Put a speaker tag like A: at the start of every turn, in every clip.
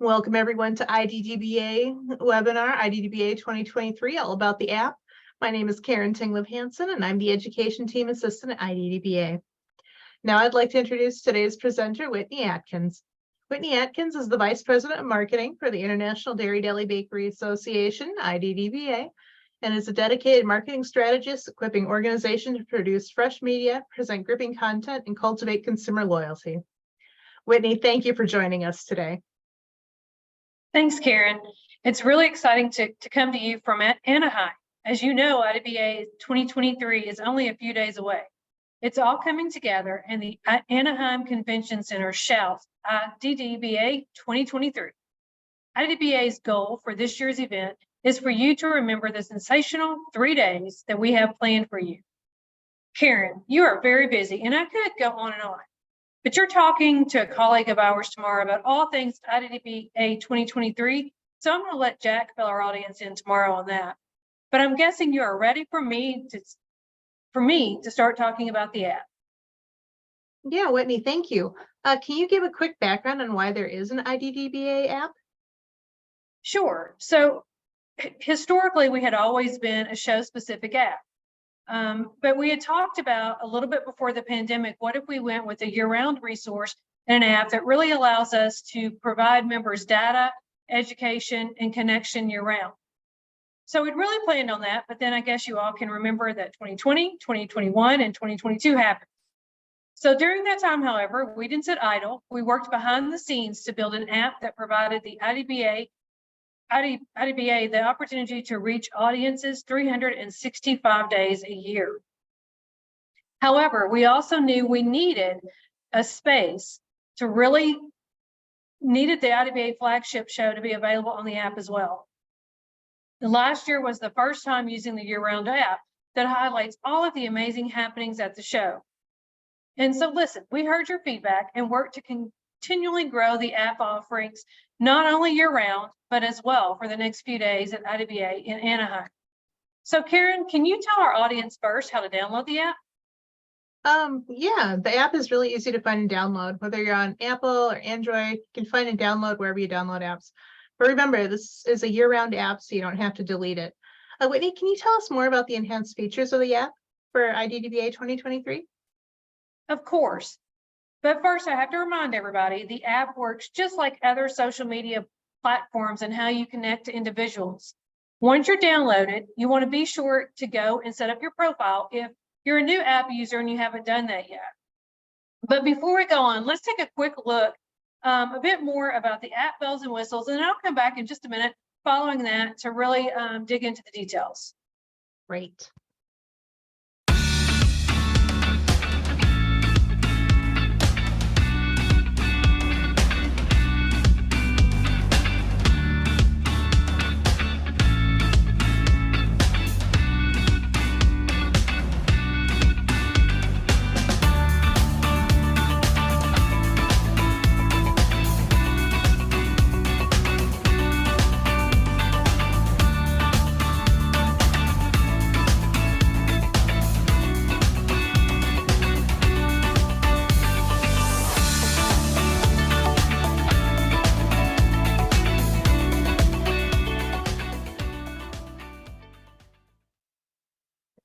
A: Welcome everyone to IDDBA Webinar, IDDBA 2023, all about the app. My name is Karen Tinglove-Hansen, and I'm the Education Team Assistant at IDDBA. Now I'd like to introduce today's presenter, Whitney Atkins. Whitney Atkins is the Vice President of Marketing for the International Dairy-Deli-Bake Association, IDDBA, and is a dedicated marketing strategist equipping organizations to produce fresh media, present gripping content, and cultivate consumer loyalty. Whitney, thank you for joining us today.
B: Thanks, Karen. It's really exciting to come to you from Anaheim. As you know, IDDBA 2023 is only a few days away. It's all coming together, and the Anaheim Convention Center shouts IDDBA 2023. IDDBA's goal for this year's event is for you to remember the sensational 3 days that we have planned for you. Karen, you are very busy, and I could go on and on. But you're talking to a colleague of ours tomorrow about all things IDDBA 2023. So I'm going to let Jack fill our audience in tomorrow on that. But I'm guessing you are ready for me to start talking about the app.
A: Yeah, Whitney, thank you. Can you give a quick background on why there is an IDDBA app?
B: Sure. So historically, we had always been a show-specific app. But we had talked about a little bit before the pandemic, what if we went with a year-round resource and an app that really allows us to provide members data, education, and connection year-round. So we'd really planned on that, but then I guess you all can remember that 2020, 2021, and 2022 happened. So during that time, however, we didn't sit idle. We worked behind the scenes to build an app that provided the IDDBA the opportunity to reach audiences 365 days a year. However, we also knew we needed a space to really needed the IDDBA flagship show to be available on the app as well. And last year was the first time using the year-round app that highlights all of the amazing happenings at the show. And so listen, we heard your feedback and worked to continually grow the app offerings, not only year-round, but as well for the next few days at IDDBA in Anaheim. So Karen, can you tell our audience first how to download the app?
A: Yeah, the app is really easy to find and download. Whether you're on Apple or Android, you can find and download wherever you download apps. But remember, this is a year-round app, so you don't have to delete it. Whitney, can you tell us more about the enhanced features of the app for IDDBA 2023?
B: Of course. But first, I have to remind everybody, the app works just like other social media platforms and how you connect to individuals. Once you're downloaded, you want to be sure to go and set up your profile if you're a new app user and you haven't done that yet. But before we go on, let's take a quick look a bit more about the app bells and whistles, and then I'll come back in just a minute following that to really dig into the details.
A: Great.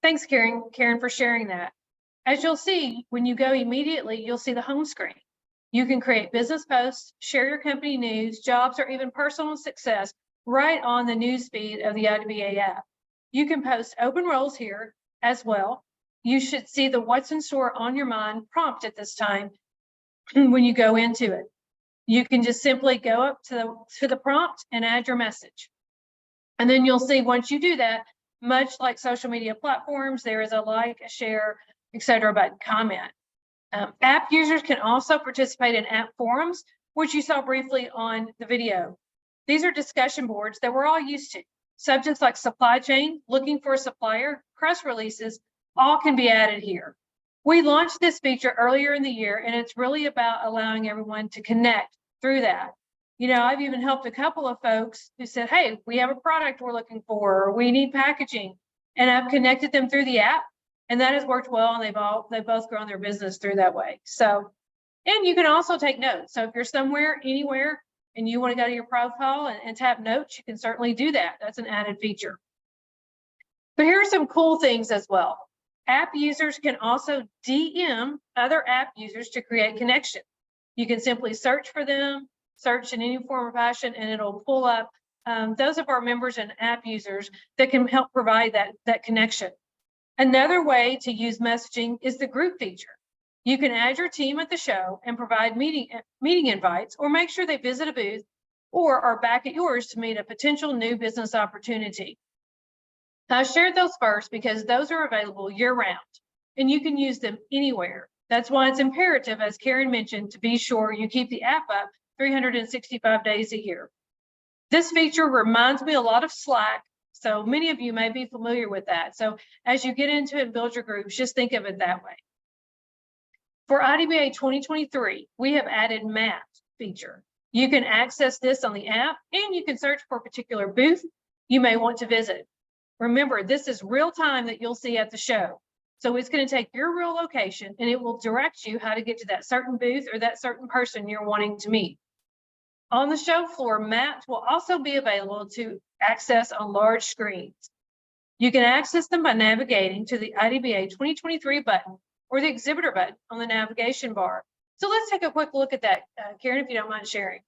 B: Thanks, Karen, for sharing that. As you'll see, when you go immediately, you'll see the home screen. You can create business posts, share your company news, jobs, or even personal success right on the news feed of the IDDBA app. You can post open roles here as well. You should see the what's in store on your mind prompt at this time when you go into it. You can just simply go up to the prompt and add your message. And then you'll see once you do that, much like social media platforms, there is a like, a share, etc. button, comment. App users can also participate in app forums, which you saw briefly on the video. These are discussion boards that we're all used to. Subjects like supply chain, looking for a supplier, press releases, all can be added here. We launched this feature earlier in the year, and it's really about allowing everyone to connect through that. You know, I've even helped a couple of folks who said, hey, we have a product we're looking for, or we need packaging. And I've connected them through the app, and that has worked well, and they've both grown their business through that way. So, and you can also take notes. So if you're somewhere, anywhere, and you want to go to your profile and tap notes, you can certainly do that. That's an added feature. But here are some cool things as well. App users can also DM other app users to create connection. You can simply search for them, search in any form or fashion, and it'll pull up those of our members and app users that can help provide that connection. Another way to use messaging is the group feature. You can add your team at the show and provide meeting invites, or make sure they visit a booth or are back at yours to meet a potential new business opportunity. I shared those first because those are available year-round, and you can use them anywhere. That's why it's imperative, as Karen mentioned, to be sure you keep the app up 365 days a year. This feature reminds me a lot of Slack, so many of you may be familiar with that. So as you get into it and build your groups, just think of it that way. For IDBA 2023, we have added Map feature. You can access this on the app, and you can search for a particular booth you may want to visit. Remember, this is real time that you'll see at the show. So it's going to take your real location, and it will direct you how to get to that certain booth or that certain person you're wanting to meet. On the show floor, maps will also be available to access on large screens. You can access them by navigating to the IDBA 2023 button or the exhibitor button on the navigation bar. So let's take a quick look at that, Karen, if you don't mind sharing.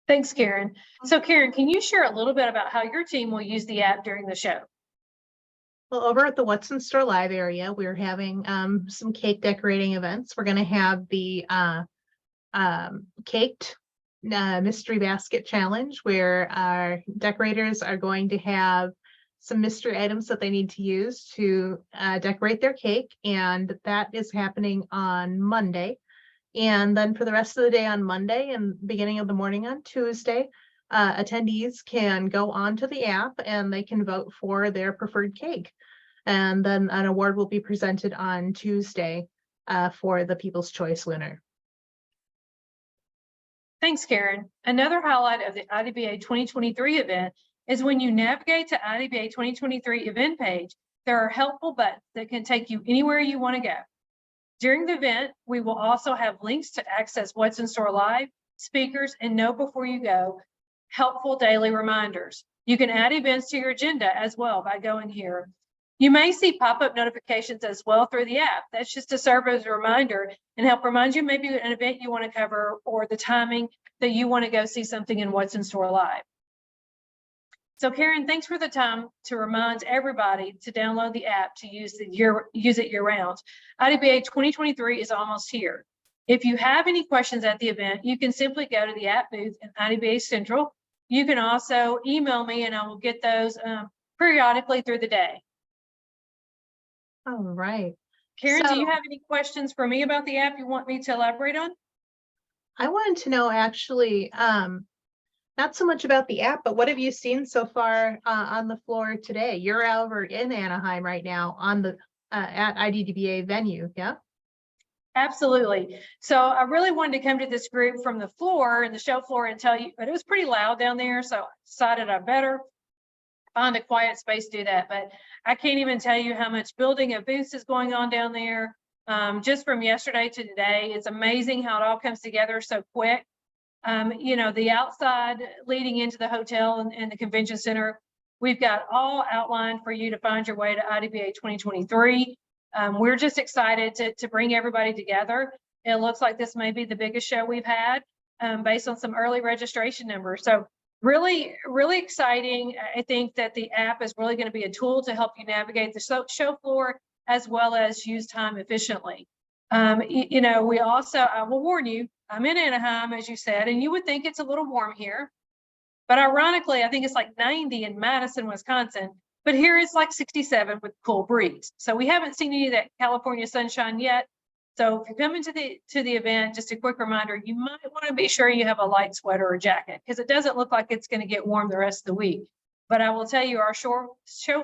B: Thanks, Karen. So Karen, can you share a little bit about how your team will use the app during the show?
A: Well, over at the What's in Store Live area, we're having some cake decorating events. We're going to have the caked mystery basket challenge, where our decorators are going to have some mystery items that they need to use to decorate their cake, and that is happening on Monday. And then for the rest of the day on Monday and beginning of the morning on Tuesday, attendees can go onto the app and they can vote for their preferred cake. And then an award will be presented on Tuesday for the People's Choice winner.
B: Thanks, Karen. Another highlight of the IDBA 2023 event is when you navigate to IDBA 2023 event page, there are helpful buttons that can take you anywhere you want to go. During the event, we will also have links to access What's in Store Live, speakers, and Know Before You Go, helpful daily reminders. You can add events to your agenda as well by going here. You may see pop-up notifications as well through the app. That's just to serve as a reminder and help remind you maybe an event you want to cover or the timing that you want to go see something in What's in Store Live. So Karen, thanks for the time to remind everybody to download the app to use it year round. IDBA 2023 is almost here. If you have any questions at the event, you can simply go to the app booth in IDBA Central. You can also email me and I will get those periodically through the day.
A: All right.
B: Karen, do you have any questions for me about the app you want me to elaborate on?
A: I wanted to know actually, not so much about the app, but what have you seen so far on the floor today? You're over in Anaheim right now on the at IDDBA venue, yeah?
B: Absolutely. So I really wanted to come to this group from the floor and the show floor and tell you, but it was pretty loud down there. So I decided I better find a quiet space to do that. But I can't even tell you how much building of booths is going on down there. Just from yesterday to today, it's amazing how it all comes together so quick. You know, the outside leading into the hotel and the convention center, we've got all outlined for you to find your way to IDBA 2023. We're just excited to bring everybody together. It looks like this may be the biggest show we've had based on some early registration numbers. So really, really exciting. I think that the app is really going to be a tool to help you navigate the show floor as well as use time efficiently. We also, I will warn you, I'm in Anaheim, as you said, and you would think it's a little warm here. But ironically, I think it's like 90 in Madison, Wisconsin. But here it's like 67 with cool breeze. So we haven't seen any of that California sunshine yet. So if you're coming to the event, just a quick reminder, you might want to be sure you have a light sweater or jacket, because it doesn't look like it's going to get warm the rest of the week. But I will tell you, our show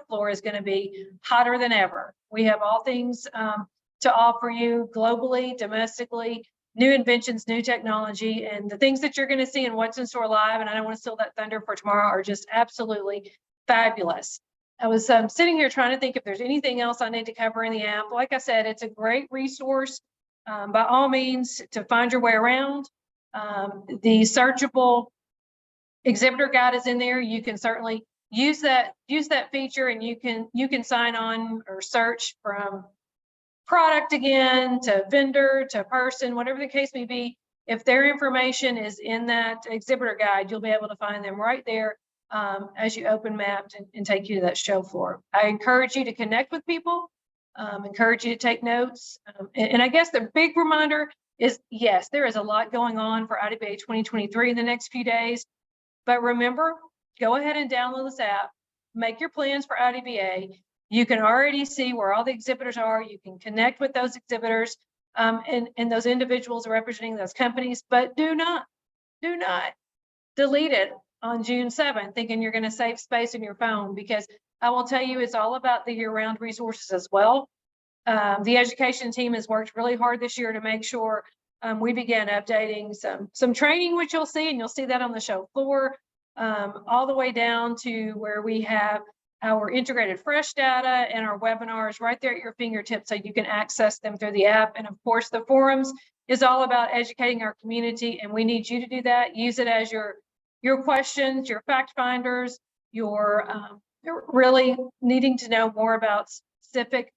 B: floor is going to be hotter than ever. We have all things to offer you globally, domestically, new inventions, new technology, and the things that you're going to see in What's in Store Live, and I don't want to steal that thunder for tomorrow, are just absolutely fabulous. I was sitting here trying to think if there's anything else I need to cover in the app. Like I said, it's a great resource, by all means, to find your way around. The searchable exhibitor guide is in there. You can certainly use that feature, and you can sign on or search from product again to vendor to person, whatever the case may be. If their information is in that exhibitor guide, you'll be able to find them right there as you open Mapped and take you to that show floor. I encourage you to connect with people, encourage you to take notes. And I guess the big reminder is, yes, there is a lot going on for IDDBA 2023 in the next few days. But remember, go ahead and download this app, make your plans for IDDBA. You can already see where all the exhibitors are. You can connect with those exhibitors and those individuals representing those companies, but do not delete it on June 7th, thinking you're going to save space in your phone, because I will tell you, it's all about the year-round resources as well. The education team has worked really hard this year to make sure we began updating some training, which you'll see, and you'll see that on the show floor, all the way down to where we have our integrated fresh data and our webinars right there at your fingertips, so you can access them through the app. And of course, the forums is all about educating our community, and we need you to do that. Use it as your questions, your fact finders, your really needing to know more about specific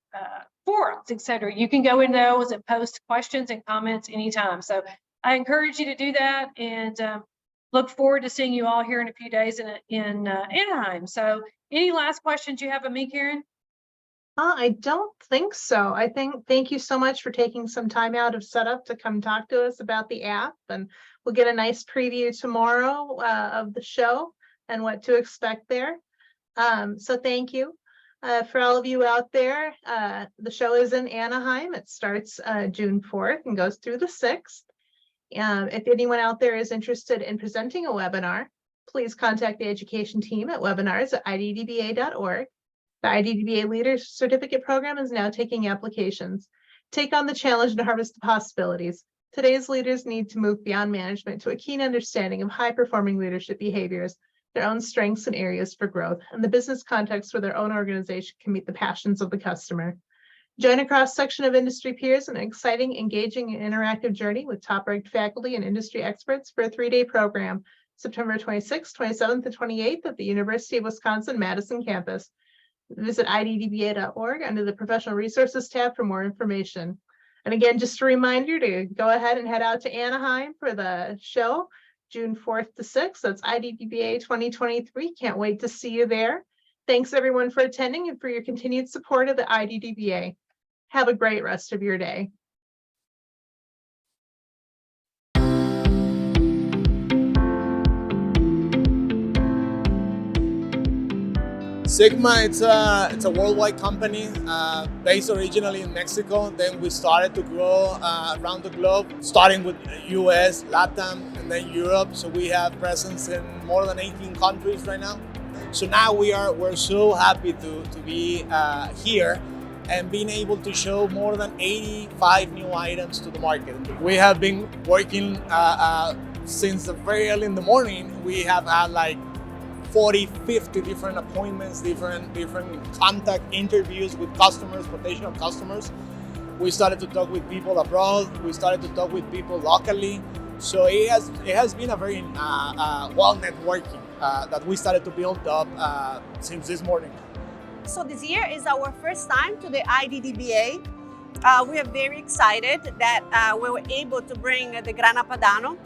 B: forums, etc. You can go in those and post questions and comments anytime. So I encourage you to do that, and look forward to seeing you all here in a few days in Anaheim. So any last questions you have of me, Karen?
A: I don't think so. Thank you so much for taking some time out of setup to come talk to us about the app, and we'll get a nice preview tomorrow of the show and what to expect there. So thank you. For all of you out there, the show is in Anaheim. It starts June 4th and goes through the 6th. If anyone out there is interested in presenting a webinar, please contact the education team at webinars@iddba.org. The IDDBA Leaders Certificate Program is now taking applications. Take on the challenge and harvest the possibilities. Today's leaders need to move beyond management to a keen understanding of high-performing leadership behaviors, their own strengths and areas for growth, and the business context where their own organization can meet the passions of the customer. Join a cross-section of industry peers in an exciting, engaging, and interactive journey with top-ranked faculty and industry experts for a 3-day program, September 26th, 27th, and 28th at the University of Wisconsin-Madison campus. Visit iddba.org under the Professional Resources tab for more information. And again, just a reminder to go ahead and head out to Anaheim for the show, June 4th to 6th. That's IDDBA 2023. Can't wait to see you there. Thanks everyone for attending and for your continued support of the IDDBA. Have a great rest of your day.
C: Sigma, it's a worldwide company based originally in Mexico. Then we started to grow around the globe, starting with US, LATAM, and then Europe. So we have presence in more than 18 countries right now. So now we're so happy to be here and being able to show more than 85 new items to the market. We have been working since the very early in the morning. We have had like 40, 50 different appointments, different contact interviews with customers, potential customers. We started to talk with people abroad. We started to talk with people locally. So it has been a very well networking that we started to build up since this morning.
D: So this year is our first time to the IDDBA. We are very excited that we were able to bring the Grana Padano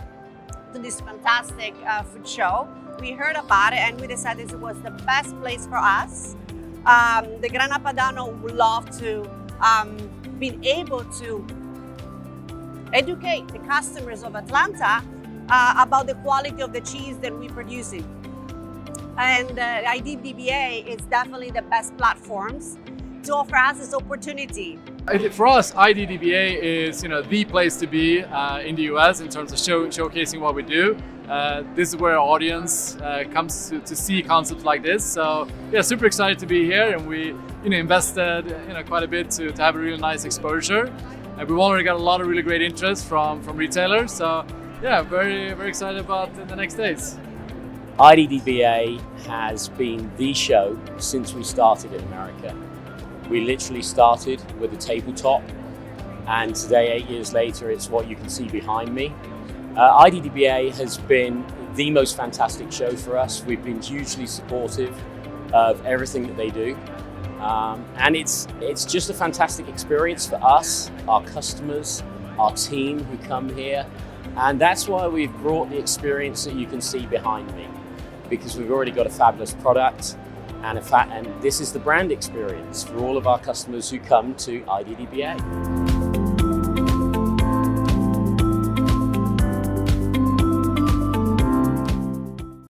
D: to this fantastic food show. We heard about it and we decided it was the best place for us. The Grana Padano would love to been able to educate the customers of Atlanta about the quality of the cheese that we're producing. And IDDBA is definitely the best platforms to offer us this opportunity.
E: For us, IDDBA is the place to be in the US in terms of showcasing what we do. This is where our audience comes to see concepts like this. So yeah, super excited to be here, and we invested quite a bit to have a really nice exposure. And we've already got a lot of really great interest from retailers. So yeah, very excited about the next days.
F: IDDBA has been the show since we started in America. We literally started with a tabletop, and today, 8 years later, it's what you can see behind me. IDDBA has been the most fantastic show for us. We've been hugely supportive of everything that they do. And it's just a fantastic experience for us, our customers, our team who come here. And that's why we've brought the experience that you can see behind me, because we've already got a fabulous product and this is the brand experience for all of our customers who come to IDDBA.